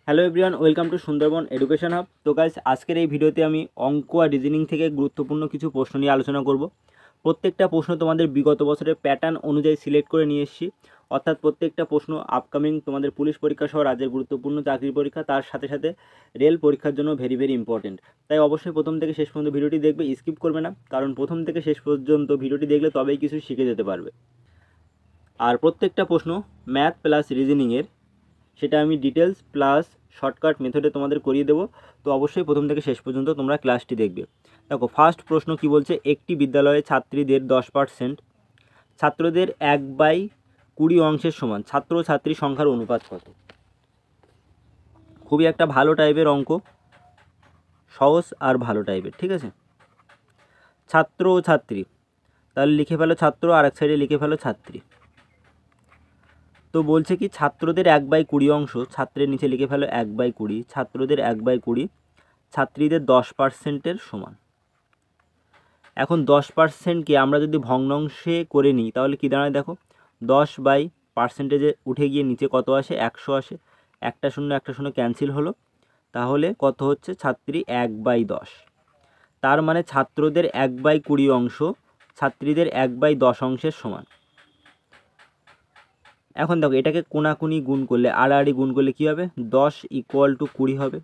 Hello everyone, welcome to Sundarban education hub. তো guys, আজকের এই ভিডিওতে আমি অঙ্ক আর রিজনিং থেকে গুরুত্বপূর্ণ কিছু প্রশ্ন নিয়ে আলোচনা করব। প্রত্যেকটা প্রশ্ন তোমাদের বিগত বছরের প্যাটার্ন অনুযায়ী সিলেক্ট করে নিয়ে এসেছি। অর্থাৎ প্রত্যেকটা প্রশ্ন আপকামিং তোমাদের পুলিশ পরীক্ষা সহ রাজ্যের গুরুত্বপূর্ণ চাকরির পরীক্ষা, তার সাথে সাথে রেল পরীক্ষার জন্য ভেরি ভেরি ইম্পর্টেন্ট। তাই অবশ্যই প্রথম থেকে শেষ পর্যন্ত ভিডিওটি দেখবে, স্কিপ করবে না, কারণ প্রথম থেকে শেষ পর্যন্ত ভিডিওটি দেখলে তবেই কিছু শিখে যেতে পারবে। আর প্রত্যেকটা প্রশ্ন ম্যাথ প্লাস রিজনিংয়ের, সেটা আমি ডিটেলস প্লাস শর্টকাট মেথডে তোমাদের করিয়ে দেবো। তো অবশ্যই প্রথম থেকে শেষ পর্যন্ত তোমরা ক্লাসটি দেখবে। দেখো, ফার্স্ট প্রশ্ন কি বলছে, একটি বিদ্যালয়ে ছাত্রীদের 10% ছাত্রদের 1/20 অংশের সমান ছাত্র ছাত্রী সংখ্যার অনুপাত কত? খুবই একটা ভালো টাইপের অঙ্ক, সহজ আর ভালো টাইপের, ঠিক আছে। ছাত্র ও ছাত্রী, তাহলে লিখে ফেলো ছাত্র আর এক সাইডে লিখে ফেলো ছাত্রী। তো বলছে কি, ছাত্রদের 1/20 অংশ, ছাত্রের নিচে লিখে ফেলো 1/20, ছাত্রদের 1/20 ছাত্রীদের 10%-এর সমান। এখন 10%কে আমরা যদি ভগ্নাংশে করে নিই তাহলে কী দাঁড়ায় দেখো, 10/পার্সেন্টেজে উঠে গিয়ে নিচে কত আসে, 100 আসে। একটা শূন্য ক্যান্সেল হলো, তাহলে কত হচ্ছে, ছাত্রী 1/10। তার মানে ছাত্রদের 1/20 অংশ ছাত্রীদের 1/10 অংশের সমান। এখন দেখো, এটাকে কোনাকুনি গুণ করলে, আড়াআড়ি গুণ করলে কী হবে, 10 = 20 হবে।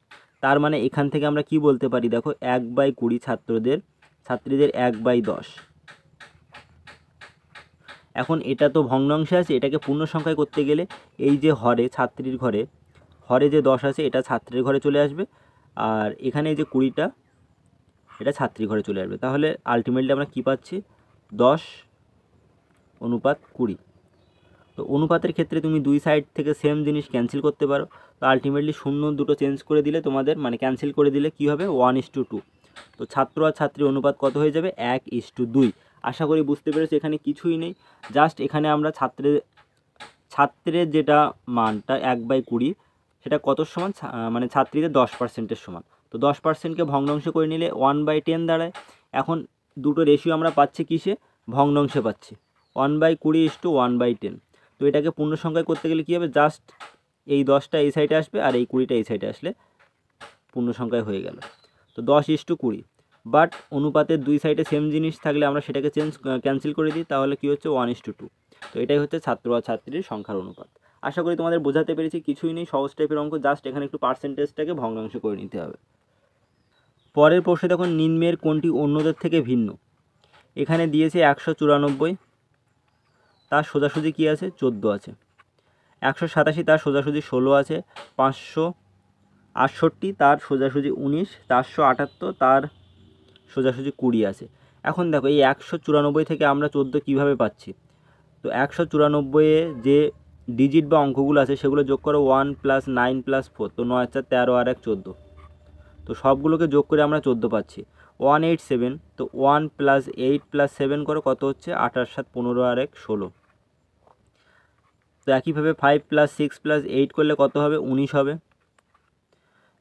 তার মানে এখান থেকে আমরা কি বলতে পারি, দেখো 1/20 ছাত্রীদের 1/10। এখন এটা তো ভগ্নাংশে আছে, এটাকে পূর্ণ সংখ্যায় করতে গেলে এই যে হরে, ছাত্রীর ঘরে হরে যে 10 আছে এটা ছাত্রীর ঘরে চলে আসবে, আর এখানে এই যে 20টা এটা ছাত্রীর ঘরে চলে আসবে। তাহলে আলটিমেটলি আমরা কি পাচ্ছি, 10:20। তো অনুপাতের ক্ষেত্রে তুমি দুই সাইড থেকে সেম জিনিস ক্যান্সেল করতে পারো। তো আলটিমেটলি শূন্য দুটো চেঞ্জ করে দিলে তোমাদের, মানে ক্যান্সেল করে দিলে কি হবে, 1:2। তো ছাত্র আর ছাত্রীর অনুপাত কত হয়ে যাবে, 1:2। আশা করি বুঝতে পেরেছি, এখানে কিছুই নেই, জাস্ট এখানে আমরা ছাত্রের যেটা মানটা 1/20 সেটা কত সমান, মানে ছাত্রীদের 10%-এর সমান। তো 10%কে ভগ্নাংশ করে নিলে 1/10 দাঁড়ায়। এখন দুটো রেশিও আমরা পাচ্ছি কিসে, ভগ্নাংশে পাচ্ছি, 1/20:1/10। তো এটাকে পূর্ণ সংখ্যায় করতে গেলে কী হবে, জাস্ট এই 10টা এই সাইডে আসবে আর এই 20টা এই সাইডে আসলে পূর্ণ সংখ্যায় হয়ে গেল। তো 10:20। বাট অনুপাতের দুই সাইডে সেম জিনিস থাকলে আমরা সেটাকে ক্যান্সেল করে দিই, তাহলে কী হচ্ছে, 1:2। তো এটাই হচ্ছে ছাত্র আর ছাত্রীর সংখ্যার অনুপাত। আশা করি তোমাদের বোঝাতে পেরেছি, কিছুই নেই, সহজ টাইপের অঙ্ক, জাস্ট এখানে একটু পার্সেন্টেজটাকে ভগ্নাংশ করে নিতে হবে। পরের প্রশ্নে দেখুন, নিম্নের কোনটি অন্যদের থেকে ভিন্ন? এখানে দিয়েছে 194, তার সোজাসুজি কী আছে, 14 আছে। 187, তার সোজাসুজি 16 আছে। 568, তার সোজাসুজি 19। 478, তার সোজাসুজি 20 আছে। এখন দেখো, এই 194 থেকে আমরা 14 কীভাবে পাচ্ছি? তো 194-এ যে ডিজিট বা অঙ্কগুলো আছে সেগুলো যোগ করো, 1 + 9 + 4, তো 9 × 4 13 আর 1 14। তো সবগুলোকে যোগ করে আমরা 14 পাচ্ছি। 187, তো 1 + 8 + 7 করো, কত হচ্ছে, 8 আর 7 15 আর 1 16। তো একইভাবে 5 + 6 + 8 করলে কত হবে, 19 হবে।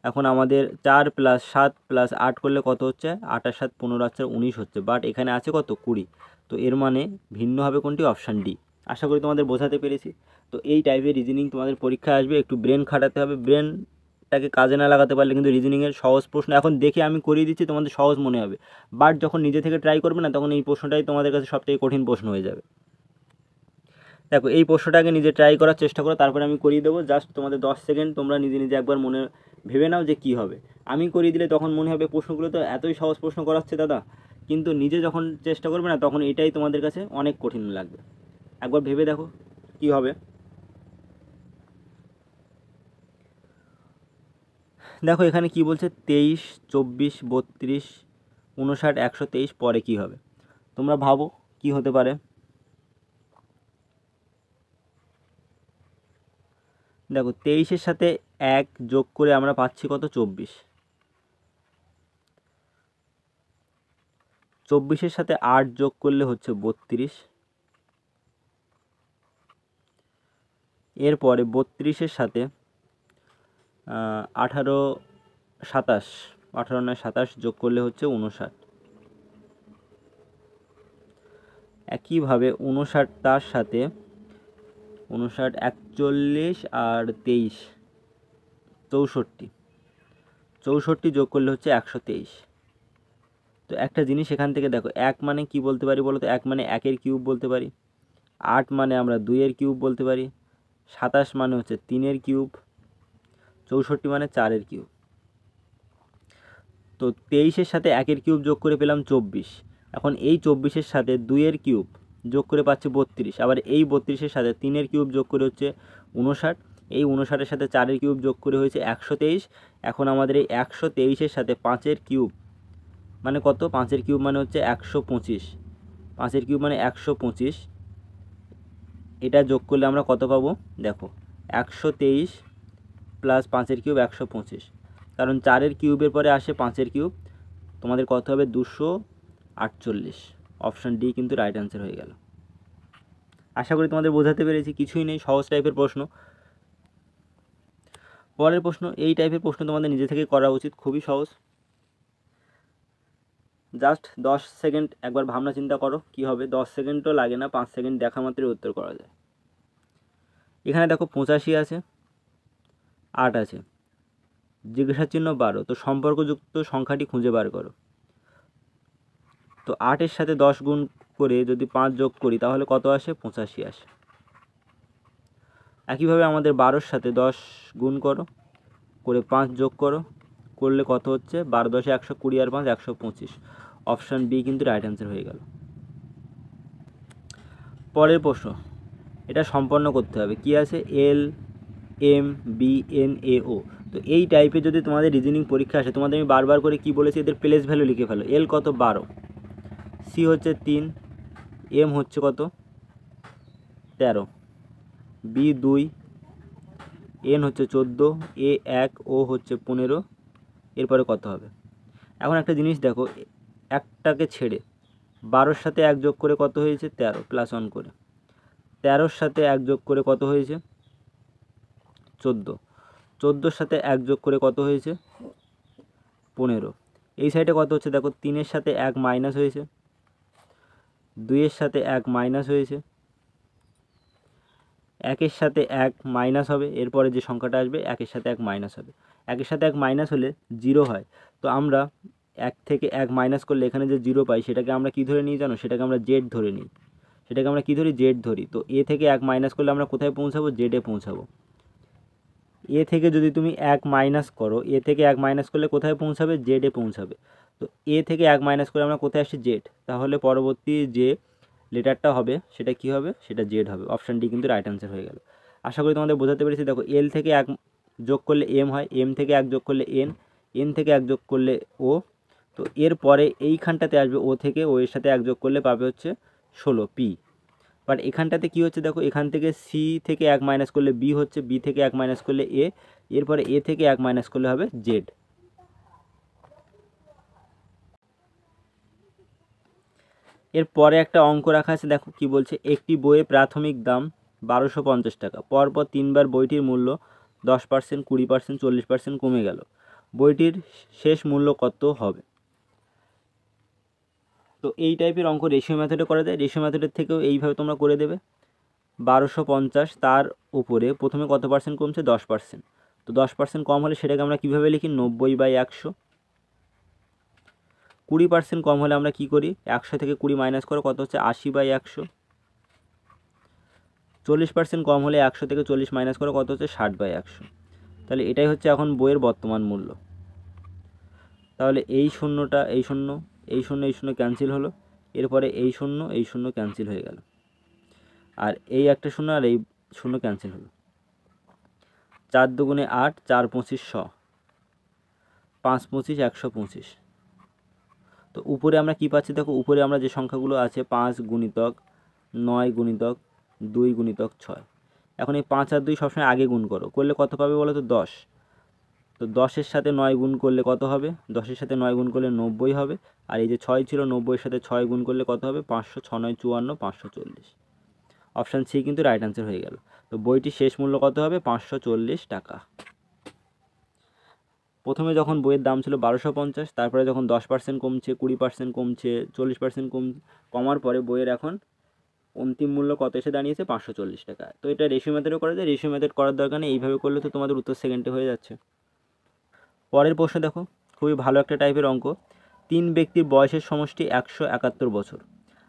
এখন আমাদের 4 + 7 + 8 করলে কত হচ্ছে, 8 আর 7 15 আর 4 19 হচ্ছে। বাট এখানে আছে কত, 20। তো এর মানে ভিন্ন হবে কোনটি, অপশান ডি। আশা করি তোমাদের বোঝাতে পেরেছি। তো এই টাইপের রিজনিং তোমাদের পরীক্ষায় আসবে, একটু ব্রেন খাটাতে হবে। ব্রেনটাকে কাজে না লাগাতে পারলে কিন্তু রিজনিংয়ের সহজ প্রশ্ন এখন দেখে আমি করিয়ে দিচ্ছি, তোমাদের সহজ মনে হবে, বাট যখন নিজে থেকে ট্রাই করবে না তখন এই প্রশ্নটাই তোমাদের কাছে সবথেকে কঠিন প্রশ্ন হয়ে যাবে। দেখো, এই প্রশ্নটাকে নিজে ট্রাই করার চেষ্টা করো, তারপরে আমি করিয়ে দেবো। জাস্ট তোমাদের 10 সেকেন্ড তোমরা নিজে নিজে একবার মনে ভেবে নাও যে কী হবে। আমি করিয়ে দিলে তখন মনে হবে প্রশ্নগুলো তো এতই সহজ প্রশ্ন করাচ্ছে দাদা, কিন্তু নিজে যখন চেষ্টা করবে না তখন এটাই তোমাদের কাছে অনেক কঠিন লাগবে। একবার ভেবে দেখো কী হবে। দেখো এখানে কি বলছে, 23, 24, 32, 59, 123, পরে কী হবে তোমরা ভাবো কি হতে পারে। দেখো, 23-এর সাথে 1 যোগ করে আমরা পাচ্ছি কত, 24। 24-এর সাথে 8 যোগ করলে হচ্ছে 32। এরপরে 32-এর সাথে 18, 27, 18 নয় 27 যোগ করলে হচ্ছে 59। একইভাবে 59 তার সাথে 59, 41 আর 23 64, 64 যোগ করলে হচ্ছে 123। তো একটা জিনিস এখান থেকে দেখো, 1 মানে কি বলতে পারি বলো তো? 1 মানে 1-এর কিউব বলতে পারি, 8 মানে আমরা 2-এর কিউব বলতে পারি, 27 মানে হচ্ছে 3-এর কিউব, 64 মানে 4-এর কিউব। তো 23-এর সাথে 1-এর কিউব যোগ করে পেলাম 24। এখন এই 24-এর সাথে 2-এর কিউব যোগ করে পাচ্ছি 32, আবার এই 32-এর সাথে 3-এর কিউব যোগ করে হচ্ছে 59, এই 59-এর সাথে 4-এর কিউব যোগ করে হয়েছে 123। এখন আমাদের এই 123-এর সাথে 5-এর কিউব মানে কত? 5-এর কিউব মানে হচ্ছে 125, 5-এর কিউব মানে 125, এটা যোগ করলে আমরা কত পাবো দেখো? 123 প্লাস 5-এর কিউব 125, কারণ 4-এর কিউবের পরে আসে 5-এর কিউব, তোমাদের কত হবে? 248। অপশান ডি কিন্তু রাইট অ্যান্সার হয়ে গেল। আশা করি তোমাদের বোঝাতে পেরেছি, কিছুই নেই, সহজ টাইপের প্রশ্ন। পরের প্রশ্ন, এই টাইপের প্রশ্ন তোমাদের নিজে থেকে করা উচিত, খুবই সহজ। জাস্ট 10 সেকেন্ড একবার ভাবনা চিন্তা করো কি হবে। 10 সেকেন্ডও লাগে না, 5 সেকেন্ড দেখা মাত্রই উত্তর করা যায়। এখানে দেখো 85 আছে, 8 আছে, জিজ্ঞাসা চিহ্ন 12, তো সম্পর্কযুক্ত সংখ্যাটি খুঁজে বার করো। তো 8-এর সাথে 10 গুণ করে যদি 5 যোগ করি তাহলে কত আসে? 85 আসে। একইভাবে আমাদের 12-এর সাথে 10 গুণ করো, করে 5 যোগ করো, করলে কত হচ্ছে? 12 10 120 আর 5 125। অপশান বি কিন্তু রাইট অ্যান্সার হয়ে গেল। পরের প্রশ্ন, এটা সম্পন্ন করতে হবে। কি আছে? L M B N A O. তো এই টাইপের যদি তোমাদের রিজনিং পরীক্ষা আসে, তোমাদের আমি বারবার করে কি বলেছি? এদের প্লেস ভ্যালু লিখে ফেলো। এল কত? 12, সি হচ্ছে 3, এম হচ্ছে কত? 13, বি 2, এন হচ্ছে 14, এ 1, ও হচ্ছে 15। এরপরে কত হবে? এখন একটা জিনিস দেখো, একটাকে ছেড়ে 12-এর সাথে 1 যোগ করে কত হয়েছে? 13 প্লাস 1 করে, 13-এর সাথে 1 যোগ করে কত হয়েছে? 14, 14-এর সাথে 1 যোগ করে কত হয়েছে? 15। এই সাইডে কত হচ্ছে দেখো? 3-এর সাথে 1 মাইনাস হয়েছে, 2-এর সাথে 1 মাইনাস হয়েছে, 1-এর সাথে 1 মাইনাস হবে, এরপরে যে সংখ্যাটা আসবে 1-এর সাথে 1 মাইনাস হবে। 1-এর সাথে 1 মাইনাস হলে 0 হয়। তো আমরা 1 থেকে 1 মাইনাস করলে এখানে যে 0 পাই সেটাকে আমরা কি ধরে নিই জানো? সেটাকে আমরা জেড ধরে নিই। সেটাকে আমরা কি ধরি? জেড ধরি। তো এ থেকে 1 মাইনাস করলে আমরা কোথায় পৌঁছাবো? জেডে পৌঁছাবো। এ থেকে যদি তুমি 1 মাইনাস করো, এ থেকে 1 মাইনাস করলে কোথায় পৌঁছাবে? জেডে পৌঁছাবে। তো এ থেকে 1 মাইনাস করে আমরা কোথায় আসছি? জেড। তাহলে পরবর্তী যে লেটারটা হবে সেটা কি হবে? সেটা জেড হবে। অপশান ডি কিন্তু রাইট অ্যান্সার হয়ে গেল। আশা করি তোমাদের বোঝাতে পেরেছি। দেখো, এল থেকে 1 যোগ করলে এম হয়, এম থেকে 1 যোগ করলে এন, এন থেকে 1 যোগ করলে ও। তো এরপরে এইখানটাতে আসবে ও থেকে, ও এর সাথে 1 যোগ করলে পাবে হচ্ছে 16 পি। বাট এখানটাতে কি হচ্ছে দেখো, এখান থেকে সি থেকে 1 মাইনাস করলে বি হচ্ছে, বি থেকে 1 মাইনাস করলে এ, এরপরে এ থেকে 1 মাইনাস করলে হবে জেড। এরপরে একটা অঙ্ক রাখা আছে, দেখো কি বলছে? একটি বইয়ের প্রাথমিক দাম 1250 টাকা, পরপর 3বার বইটির মূল্য 10%, 20%, 40% কমে গেল, বইটির শেষ মূল্য কত হবে? তো এই টাইপের অঙ্ক রেশিও মেথডে করা যায়। রেশিও মেথডের থেকেও এইভাবে তোমরা করে দেবে। 1250, তার উপরে প্রথমে কত পার্সেন্ট কমছে? 10%। তো 10% কম হলে সেটাকে আমরা কীভাবে লিখি? 90/100। 20% কম হলে আমরা কি করি? 100 থেকে 20 মাইনাস করো, কত হচ্ছে? 80/100। 40% কম হলে 100 থেকে 40 মাইনাস করো, কত হচ্ছে? 60/100। তাহলে এটাই হচ্ছে এখন বইয়ের বর্তমান মূল্য। তাহলে এই শূন্যটা, এই শূন্য, এই শূন্য, এই শূন্য ক্যান্সেল হলো, এরপরে এই শূন্য, এই শূন্য ক্যান্সেল হয়ে গেল, আর এই একটা শূন্য আর এই শূন্য ক্যান্সেল হলো। 4 দুগুণে 8, 4 25 100, 5 25 125। তো উপরে আমরা কি পাচ্ছি দেখো? উপরে আমরা যে সংখ্যাগুলো আছে, 5 গুণিতক 9 গুণিতক 2 গুণিতক 6। এখন এই 5 আর 2 সবসময় আগে গুণ করো, করলে কত পাবে বলো তো? 10। তো 10-এর সাথে 9 গুণ করলে কত হবে? 10-এর সাথে 9 গুণ করলে 90 হবে। আর এই যে 6 ছিল, 90-এর সাথে 6 গুণ করলে কত হবে? 500, 6 9 54, 540। অপশান সি কিন্তু রাইট অ্যান্সার হয়ে গেল। তো বইটির শেষ মূল্য কত হবে? 540 টাকা। প্রথমে যখন বইয়ের দাম ছিল 1250, তারপরে যখন 10% কমছে, 20% কমছে, 40% কমার পরে বইয়ের এখন অন্তিম মূল্য কত এসে দাঁড়িয়েছে? 540 টাকা। তো এটা রেশিও মেথডেও করা যায়। রেশিও মেথড করার দরকার নেই, এইভাবে করলে তো তোমাদের উত্তর সেকেন্ডে হয়ে যাচ্ছে। পরের প্রশ্ন দেখো, খুবই ভালো একটা টাইপের অঙ্ক। 3 ব্যক্তির বয়সের সমষ্টি 171 বছর।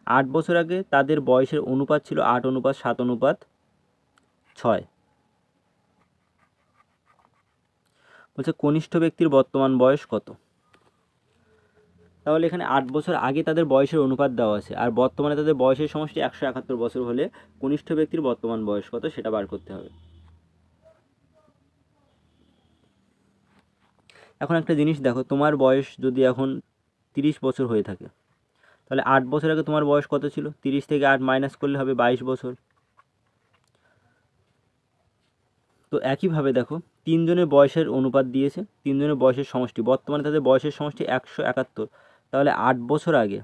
8 বছর আগে তাদের বয়সের অনুপাত ছিল 8:7:6। বলছে কনিষ্ঠ ব্যক্তির বর্তমান বয়স কত। তাহলে এখানে 8 বছর আগে তাদের বয়সের অনুপাত দেওয়া আছে, আর বর্তমানে তাদের বয়সের সমষ্টি 171 বছর হলে কনিষ্ঠ ব্যক্তির বর্তমান বয়স কত সেটা বার করতে হবে। এখন একটা জিনিস দেখো, তোমার বয়স যদি এখন 30 বছর হয়ে থাকে, তাহলে 8 বছর আগে তোমার বয়স কত ছিল? 30 থেকে 8 মাইনাস করলে হবে 22 বছর। তো একইভাবে দেখো, তিনজনের বয়সের অনুপাত দিয়েছে, তিনজনের বয়সের সমষ্টি, বর্তমানে তাদের বয়সের সমষ্টি 171। তাহলে 8 বছর আগে,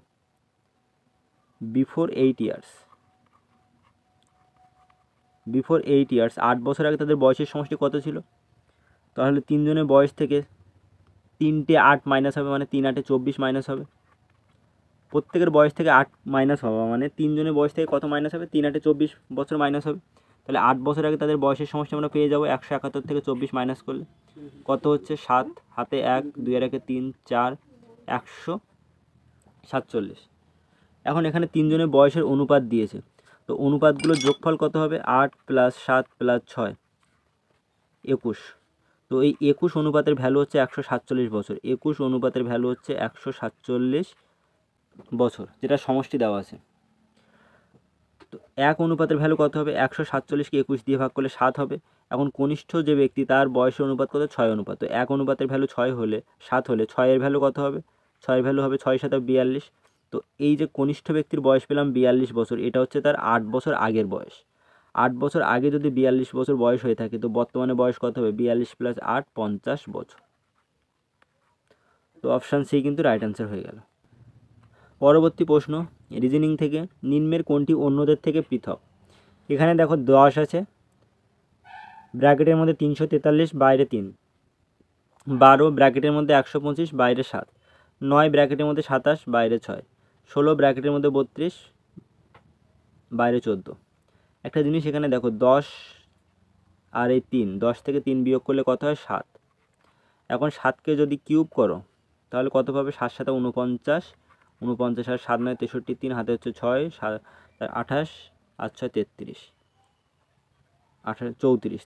বিফোর 8 ইয়ার্স, 8 বছর আগে তাদের বয়সের সমষ্টি কত ছিল? তাহলে তিনজনের বয়স থেকে 3টে 8 মাইনাস হবে, মানে 3 8 24 মাইনাস হবে। প্রত্যেকের বয়স থেকে 8 মাইনাস হওয়া মানে তিনজনের বয়স থেকে কত মাইনাস হবে? 3 8 24 বছর মাইনাস হবে। তাহলে 8 বছর আগে তাদের বয়সের সমষ্টি আমরা পেয়ে যাবো 171 থেকে 24 মাইনাস করলে কত হচ্ছে? 7, হাতে 1, 2 এর 1 3, 4, 147। এখন এখানে তিনজনের বয়সের অনুপাত দিয়েছে, তো অনুপাতগুলোর যোগফল কত হবে? 8 + 7 + 6, 21। তো এই 21 অনুপাতের ভ্যালু হচ্ছে 147 বছর। 21 অনুপাতের ভ্যালু হচ্ছে 147 বছর, যেটা সমষ্টি দেওয়া আছে। তো 1 অনুপাতের ভ্যালু কত হবে? 147কে 21 দিয়ে ভাগ করলে 7 হবে। এখন কনিষ্ঠ যে ব্যক্তি তার বয়সের অনুপাত কত? 6 অনুপাত। তো 1 অনুপাতের ভ্যালু 6 হলে 7 হলে 6 এর ভ্যালু কত হবে? 6 এর ভ্যালু হবে 6 × 7 = 42। তো এই যে কনিষ্ঠ ব্যক্তির বয়স পেলাম 42 বছর, এটা হচ্ছে তার 8 বছর আগের বয়স। 8 বছর আগে যদি 42 বছর বয়স হয়ে থাকে, তো বর্তমানে বয়স কত হবে? 42 + 8 50 বছর। তো অপশান সি কিন্তু রাইট অ্যান্সার হয়ে গেল। পরবর্তী প্রশ্ন, রিজনিং থেকে, নিম্নের কোনটি অন্যদের থেকে পৃথক? এখানে দেখো 10 আছে, ব্র্যাকেটের মধ্যে 343, বাইরে 3, 12 ব্র্যাকেটের মধ্যে 125, বাইরে 7, 9 ব্র্যাকেটের মধ্যে 27, বাইরে 6, 16 ব্র্যাকেটের মধ্যে 32, বাইরে 14। একটা জিনিস এখানে দেখো, 10 আর এই 3, 10 থেকে 3 বিয়োগ করলে কত হয়? 7। এখন 7কে যদি কিউব করো তাহলে কত পাবে? 7 × 7 = 49, 49 আর 7 9 63, 3 হাতে হচ্ছে 6, 28 আর 6 33, 34,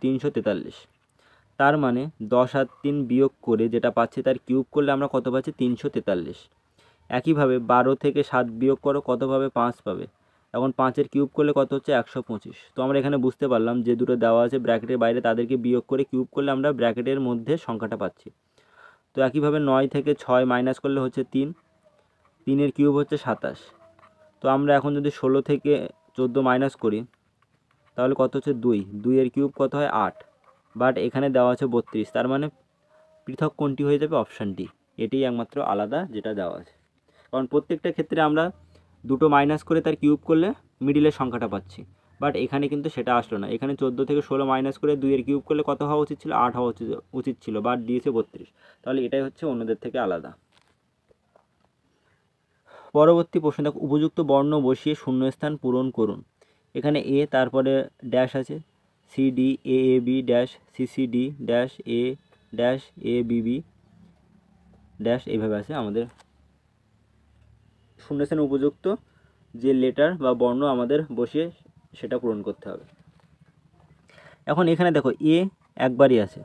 343। তার মানে 10 আর 3 বিয়োগ করে যেটা পাচ্ছি তার কিউব করলে আমরা কত পাচ্ছি? 343। একইভাবে 12 থেকে 7 বিয়োগ করো, কত পাবে? 5 পাবে। এখন 5-এর কিউব করলে কত হচ্ছে? 125। তো আমরা এখানে বুঝতে পারলাম যে দুটো দেওয়া আছে ব্র্যাকেটের বাইরে, তাদেরকে বিয়োগ করে কিউব করলে আমরা ব্র্যাকেটের মধ্যে সংখ্যাটা পাচ্ছি। তো একইভাবে 9 থেকে 6 মাইনাস করলে হচ্ছে 3, 3-এর কিউব হচ্ছে 27। তো আমরা এখন যদি 16 থেকে 14 মাইনাস করি তাহলে কত হচ্ছে? 2, 2-এর কিউব কত হয়? 8, বাট এখানে দেওয়া আছে 32। তার মানে পৃথক কোনটি হয়ে যাবে? অপশান ডি, এটাই একমাত্র আলাদা যেটা দেওয়া আছে। কারণ প্রত্যেকটা ক্ষেত্রে আমরা দুটো মাইনাস করে তার কিউব করলে মিডিলের সংখ্যাটা পাচ্ছি, বাট এখানে কিন্তু সেটা আসলো না। এখানে 14 থেকে 16 মাইনাস করে 2-এর কিউব করলে কত হওয়া উচিত ছিল? 8 হওয়া উচিত ছিল, বাট দিয়েছে 32। তাহলে এটাই হচ্ছে অন্যদের থেকে আলাদা। পরবর্তী প্রশ্ন দেখো, উপযুক্ত বর্ণ বসিয়ে শূন্যস্থান পূরণ করুন। এখানে এ, তারপরে ড্যাশ আছে, C D, A A B dash, C C D dash, A dash, A B B dash, এইভাবে আছে। আমাদের শূন্যস্থানে উপযুক্ত যে লেটার বা বর্ণ আমাদের বসিয়ে সেটা পূরণ করতে হবে। এখন এখানে দেখো, এ একবারই আছে,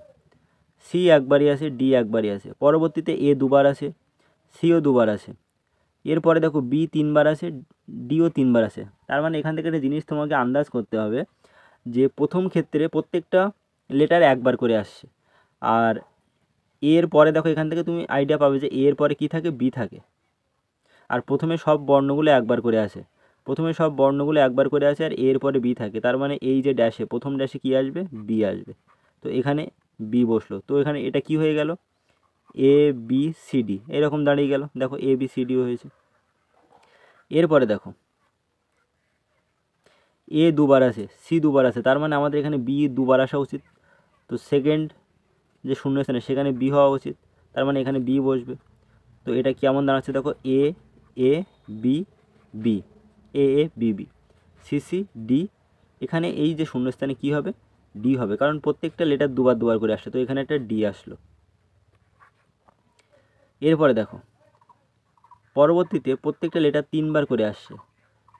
সি একবারই আছে, ডি একবারই আছে, পরবর্তীতে এ দুবার আছে, সিও দুবার আছে, এরপরে দেখো বি 3বার আছে, ডিও 3বার আছে। তার মানে এখান থেকে একটা জিনিস তোমাকে আন্দাজ করতে হবে যে প্রথম ক্ষেত্রে প্রত্যেকটা লেটার একবার করে আসছে, আর এর পরে দেখো এখান থেকে তুমি আইডিয়া পাবে যে এর পরে কী থাকে? বি থাকে। আর প্রথমে সব বর্ণগুলো একবার করে আসে, আর এর পরে বি থাকে। তার মানে এই যে ড্যাশে, প্রথম ড্যাশে কী আসবে? বি আসবে। তো এখানে বি বসলো, তো এখানে এটা কি হয়ে গেল? এ বি সি ডি এরকম দাঁড়িয়ে গেল। দেখো এ বি সি ডিও হয়েছে। এরপরে দেখো এ দুবার আছে, সি দুবার আছে, তার মানে আমাদের এখানে বি দুবার আসা উচিত। তো সেকেন্ড যে শূন্যস্থানে সেখানে বি হওয়া উচিত, তার মানে এখানে বি বসবে। তো এটা কেমন দাঁড়াচ্ছে? দেখো A A B B, A A B B, C C D. এখানে এই যে শূন্যস্থানে কি হবে? ডি হবে, কারণ প্রত্যেকটা লেটার দুবার দুবার করে আসছে। তো এখানে একটা ডি আসলো। এরপরে দেখো পরবর্তীতে প্রত্যেকটা লেটার 3বার করে আসছে,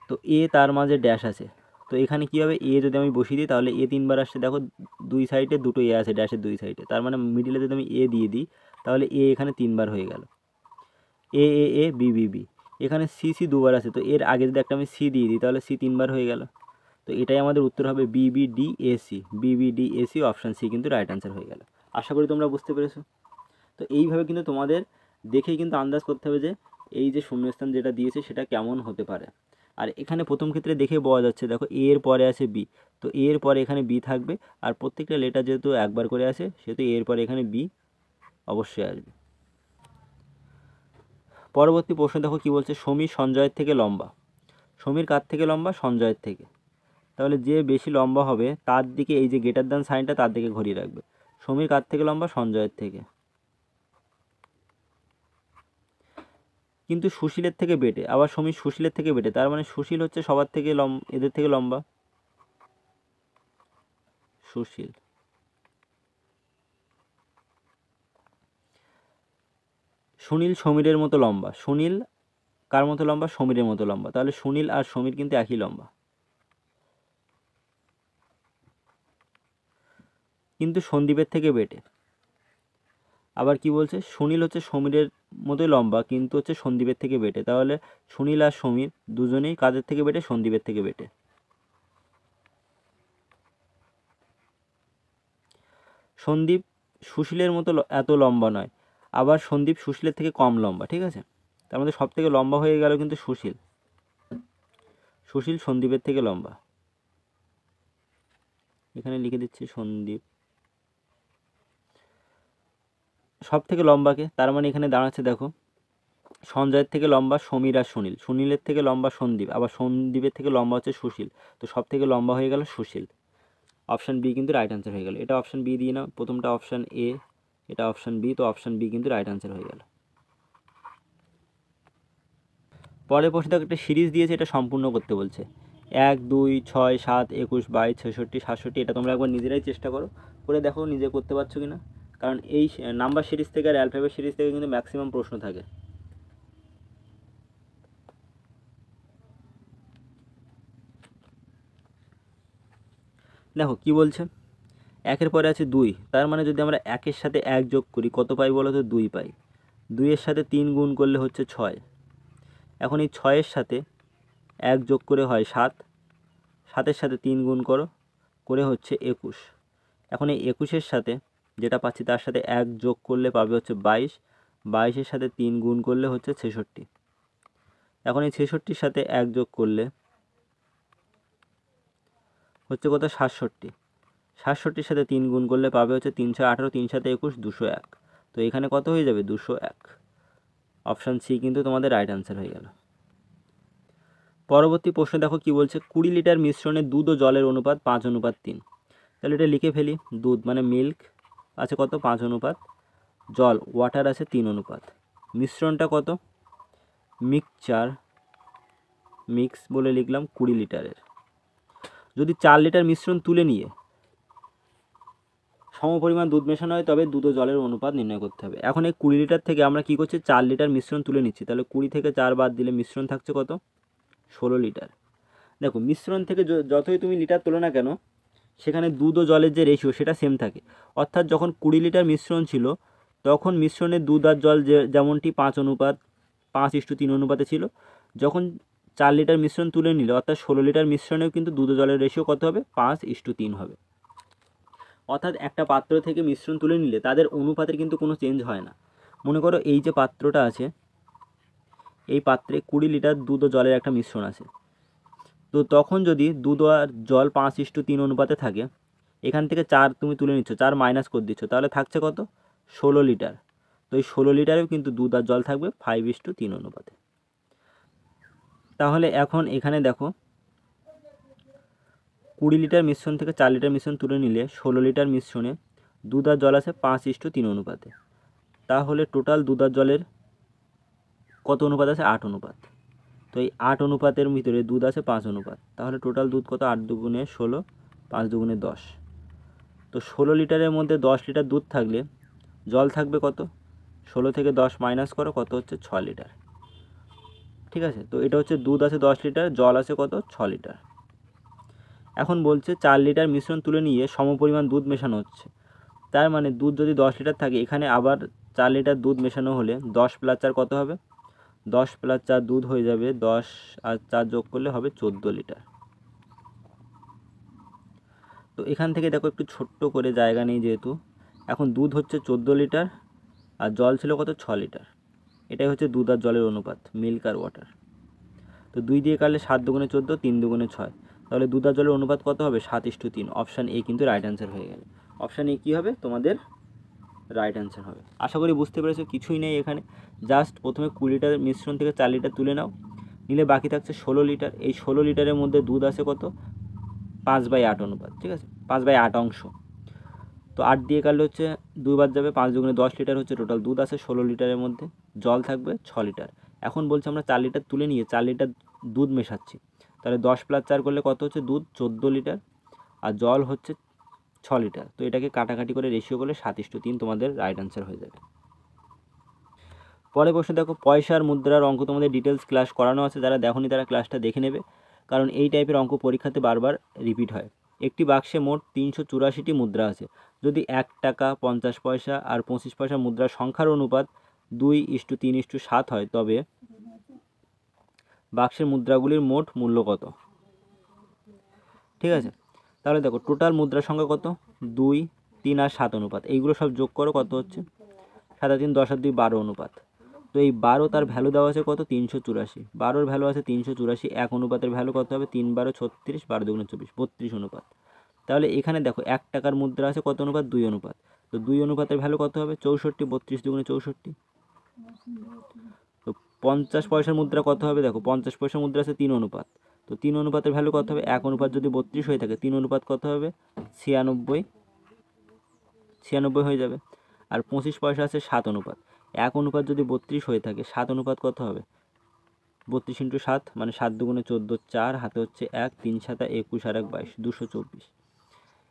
তো এ তার মাঝে ড্যাশ আছে, তো এখানে কী হবে, এ যদি আমি বসিয়ে দিই তাহলে এ 3বার আসছে, দেখো দুই সাইডে দুটো এ আছে ড্যাশের দুই সাইডে, তার মানে মিডিলে যদি আমি এ দিয়ে দিই তাহলে এ এখানে 3বার হয়ে গেল, এ এ এ বি বি বি, এখানে সি সি দুবার আছে, তো এর আগে যদি একটা আমি সি দিয়ে দিই তাহলে সি 3বার হয়ে গেল, তো এটাই আমাদের উত্তর হবে B B D A C, B B D A C, option C কিন্তু রাইট অ্যান্সার হয়ে গেল। আশা করি তোমরা বুঝতে পেরেছো। তো এইভাবে কিন্তু তোমাদের দেখেই কিন্তু আন্দাজ করতে হবে যে এই যে শূন্যস্থান যেটা দিয়েছে সেটা কেমন হতে পারে। আর এখানে প্রথম ক্ষেত্রে দেখে পাওয়া যাচ্ছে, দেখো এ এর পরে আছে বি, তো এ এর পরে এখানে বি থাকবে, আর প্রত্যেকটা লেটার যেহেতু একবার করে আসে সেহেতু এর পরে এখানে বি অবশ্যই আসবে। পরবর্তী প্রশ্ন দেখো কি বলছে, সমীর সঞ্জয়ের থেকে লম্বা। সমীর কার থেকে লম্বা? সঞ্জয়ের থেকে। তাহলে যে বেশি লম্বা হবে তার দিকে এই যে গ্রেটার দ্যান সাইনটা তার দিকে ঘুরিয়ে রাখবে। সমীর কার থেকে লম্বা? সঞ্জয়ের থেকে। কিন্তু সুশীলের থেকে বেটে, আবার সমীর সুশীলের থেকে বেটে, তার মানে সুশীল হচ্ছে সবার থেকে এদের থেকে লম্বা। সুশীল। সুনীল সমীরের মতো লম্বা। সুনীল কার মতো লম্বা? সমীরের মতো লম্বা, তাহলে সুনীল আর সমীর কিন্তু একই লম্বা। কিন্তু সন্দীপের থেকে বেটে। আবার কি বলছে, সুনীল হচ্ছে সমীরের মতোই লম্বা কিন্তু হচ্ছে সন্দীপের থেকে বেটে, তাহলে সুনীল আর সমীর দুজনেই কাদের থেকে বেটে? সন্দীপের থেকে বেটে। সন্দীপ সুশীলের মতো এত লম্বা নয়, আবার সন্দীপ সুশীলের থেকে কম লম্বা, ঠিক আছে। তার মধ্যে সব থেকে লম্বা হয়ে গেল কিন্তু সুশীল। সুশীল সন্দীপের থেকে লম্বা, এখানে লিখে দিচ্ছি সন্দীপ সব থেকে লম্বাকে, তার মানে এখানে দাঁড়াচ্ছে দেখো সঞ্জয়ের থেকে লম্বা সমীর আর সুনীল, সুনীলের থেকে লম্বা সন্দীপ, আবার সন্দীপের থেকে লম্বা হচ্ছে সুশীল, তো সব থেকে লম্বা হয়ে গেল সুশীল। অপশান বি কিন্তু রাইট অ্যান্সার হয়ে গেল। এটা অপশান বি দিয়ে নাও, প্রথমটা অপশান এ, এটা অপশান বি, তো অপশান বি কিন্তু রাইট অ্যান্সার হয়ে গেল। পরের প্রশ্নটা একটা সিরিজ দিয়েছে, এটা সম্পূর্ণ করতে বলছে। 1 2 6 7 21 22 66 67, এটা তোমরা একবার নিজেরাই চেষ্টা করো, করে দেখো নিজে করতে পারছো কি না, কারণ এই নাম্বার সিরিজ থেকে আর অ্যালফাবেট সিরিজ থেকে কিন্তু ম্যাক্সিমাম প্রশ্ন থাকে। দেখো কি বলছে, 1-এর পরে আছে 2, তার মানে যদি আমরা 1-এর সাথে 1 যোগ করি কত পাই বলো তো? 2 পাই। 2-এর সাথে 3 গুণ করলে হচ্ছে 6। এখন এই 6-এর সাথে 1 যোগ করে হয় 7, 7-এর সাথে 3 গুণ করো, করে হচ্ছে 21। এখন এই 21-এর সাথে যেটা পাচ্ছি তার সাথে 1 যোগ করলে পাবে হচ্ছে 22, 22-এর সাথে 3 গুণ করলে হচ্ছে 66। এখন এই 66-র সাথে 1 যোগ করলে হচ্ছে কত? 67। 67-র সাথে 3 গুণ করলে পাবে হচ্ছে 318, 3 সাথে 21, 201। তো এখানে কত হয়ে যাবে? 201। অপশান সি কিন্তু তোমাদের রাইট অ্যান্সার হয়ে গেল। পরবর্তী প্রশ্ন দেখো কি বলছে, 20 লিটার মিশ্রণে দুধ ও জলের অনুপাত 5:3। তাহলে এটা লিখে ফেলি, দুধ মানে মিল্ক আছে কত? 5 অনুপাত, জল ওয়াটার আছে 3 অনুপাত, মিশ্রণটা কত? মিক্স বলে লিখলাম 20 লিটারের। যদি 4 লিটার মিশ্রণ তুলে নিয়ে সমপরিমাণ দুধ মেশানো হয় তবে দুধ ও জলের অনুপাত নির্ণয় করতে হবে। এখন এই 20 লিটার থেকে আমরা কি করছি? 4 লিটার মিশ্রণ তুলে নিচ্ছি, তাহলে 20 থেকে 4 বাদ দিলে মিশ্রণ থাকছে কত? 16 লিটার। দেখো মিশ্রণ থেকে যতই তুমি লিটার তোলো না কেন সেখানে দুধ ও জলের যে রেশিও সেটা সেম থাকে, অর্থাৎ যখন 20 লিটার মিশ্রণ ছিল তখন মিশ্রণের দুধ আর জল যেমনটি 5 অনুপাত 5:3 অনুপাতে ছিল, যখন 4 লিটার মিশ্রণ তুলে নিল অর্থাৎ 16 লিটার মিশ্রণেও কিন্তু দুধ ও জলের রেশিও কত হবে? 5:3 হবে। অর্থাৎ একটা পাত্র থেকে মিশ্রণ তুলে নিলে তাদের অনুপাতের কিন্তু কোনো চেঞ্জ হয় না। মনে করো এই যে পাত্রটা আছে, এই পাত্রে 20 লিটার দুধ ও জলের একটা মিশ্রণ আছে, তো তখন যদি দুধ আর জল 5:3 অনুপাতে থাকে, এখান থেকে 4 তুমি তুলে নিচ্ছ, 4 মাইনাস করে দিচ্ছ, তাহলে থাকছে কত? 16 লিটার। তো এই 16 লিটারেও কিন্তু দুধ আর জল থাকবে 5:3 অনুপাতে। তাহলে এখন এখানে দেখো 20 লিটার মিশ্রণ থেকে 4 লিটার মিশ্রণ তুলে নিলে 16 লিটার মিশ্রণে দুধ আর জল আছে 5:3 অনুপাতে, তাহলে টোটাল দুধ আর জলের কত অনুপাত আছে? 8 অনুপাত। তো এই 8 অনুপাতের ভিতরে দুধ আছে 5 অনুপাত, তাহলে টোটাল দুধ কত? 8 দুগুণে 16, 5 দুগুণে 10। তো 16 লিটারের মধ্যে 10 লিটার দুধ থাকলে জল থাকবে কত? 16 থেকে 10 মাইনাস করো, কত হচ্ছে 6 লিটার। ঠিক আছে, তো এটা হচ্ছে দুধ আছে 10 লিটার, জল আছে কত 6 লিটার। এখন বলছে 4 লিটার মিশ্রণ তুলে নিয়ে সমপরিমাণ দুধ মেশানো হচ্ছে। তার মানে দুধ যদি 10 লিটার থাকে, এখানে আবার 4 লিটার দুধ মেশানো হলে 10 প্লাস 4 কত হবে, 10 প্লাস 4 দুধ হয়ে যাবে 10 আর 4 যোগ করলে হবে 14 লিটার। তো এখান থেকে দেখো একটু ছোট্ট করে জায়গা নেই যেহেতু, এখন দুধ হচ্ছে 14 লিটার আর জল ছিল কত 6 লিটার। এটাই হচ্ছে দুধ আর জলের অনুপাত, মিল্ক আর ওয়াটার। তো 2 দিয়ে কাটলে 7 দুগুণে 14, 3 দুগুণে 6, তাহলে দুধ আর জলের অনুপাত কত হবে 7:3। অপশান এ কিন্তু রাইট অ্যান্সার হয়ে গেল। অপশান এ কী হবে তোমাদের রাইট অ্যান্সার হবে। আশা করি বুঝতে পেরেছো, কিছুই নেই এখানে, জাস্ট প্রথমে 20 লিটার মিশ্রণ থেকে 4 লিটার তুলে নাও, নিলে বাকি থাকছে 16 লিটার। এই 16 লিটারের মধ্যে দুধ আছে কত 5/8 অনুপাত, ঠিক আছে, 5/8 অংশ। তো 8 দিয়ে কাটলে হচ্ছে 2 বার যাবে, 5 দুগুণে 10 লিটার হচ্ছে টোটাল দুধ আছে 16 লিটারের মধ্যে, জল থাকবে 6 লিটার। এখন বলছে আমরা 4 লিটার তুলে নিয়ে 4 লিটার দুধ মেশাচ্ছি, তাহলে 10 প্লাস 4 করলে কত হচ্ছে দুধ 14 লিটার আর জল হচ্ছে 6 লিটার। তো এটাকে কাটাকাটি করে রেশিও করলে 7:3 তোমাদের রাইট অ্যান্সার হয়ে যাবে। পরে প্রশ্ন দেখো, পয়সার মুদ্রার অঙ্ক তোমাদের ডিটেলস ক্লাস করানো আছে, যারা দেখোনি তারা ক্লাসটা দেখে নেবে, কারণ এই টাইপের অঙ্ক পরীক্ষাতে বারবার রিপিট হয়। একটি বাক্সে মোট 384টি মুদ্রা আছে। যদি 1 টাকা 50 পয়সা আর 25 পয়সা মুদ্রার সংখ্যার অনুপাত 2:3:7 হয়, তবে বাক্সের মুদ্রাগুলির মোট মূল্য কত? ঠিক আছে, তাহলে দেখো টোটাল মুদ্রার সংখ্যা কত 2, 3 আর 7 অনুপাত, এইগুলো সব যোগ করো, কত হচ্ছে 7 আর 3 10 আর 2 12 অনুপাত। তো এই 12 তার ভ্যালু দেওয়া আছে কত 384, 12-র ভ্যালু আছে 384, এক অনুপাতের ভ্যালু কত হবে 3 12 36, 12 দুগুণে 24, 32 অনুপাত। তাহলে এখানে দেখো 1 টাকার মুদ্রা আছে কত অনুপাত 2 অনুপাত, তো 2 অনুপাতের ভ্যালু কত হবে 64, 32 দুগুণে 64। তো 50 পয়সার মুদ্রা কত হবে, দেখো 50 পয়সার মুদ্রা আছে 3 অনুপাত, তো 3 অনুপাতের ভ্যালু কত হবে, এক অনুপাত যদি 32 হয়ে থাকে 3 অনুপাত কত হবে 96, 96 হয়ে যাবে। আর 25 পয়সা আছে 7 অনুপাত, এক অনুপাত যদি 32 হয়ে থাকে 7 অনুপাত কত হবে 32 × 7 মানে 7 দুগুণে 14, 4 হাতে হচ্ছে 1, 3 7 21 আর 1 22, 224।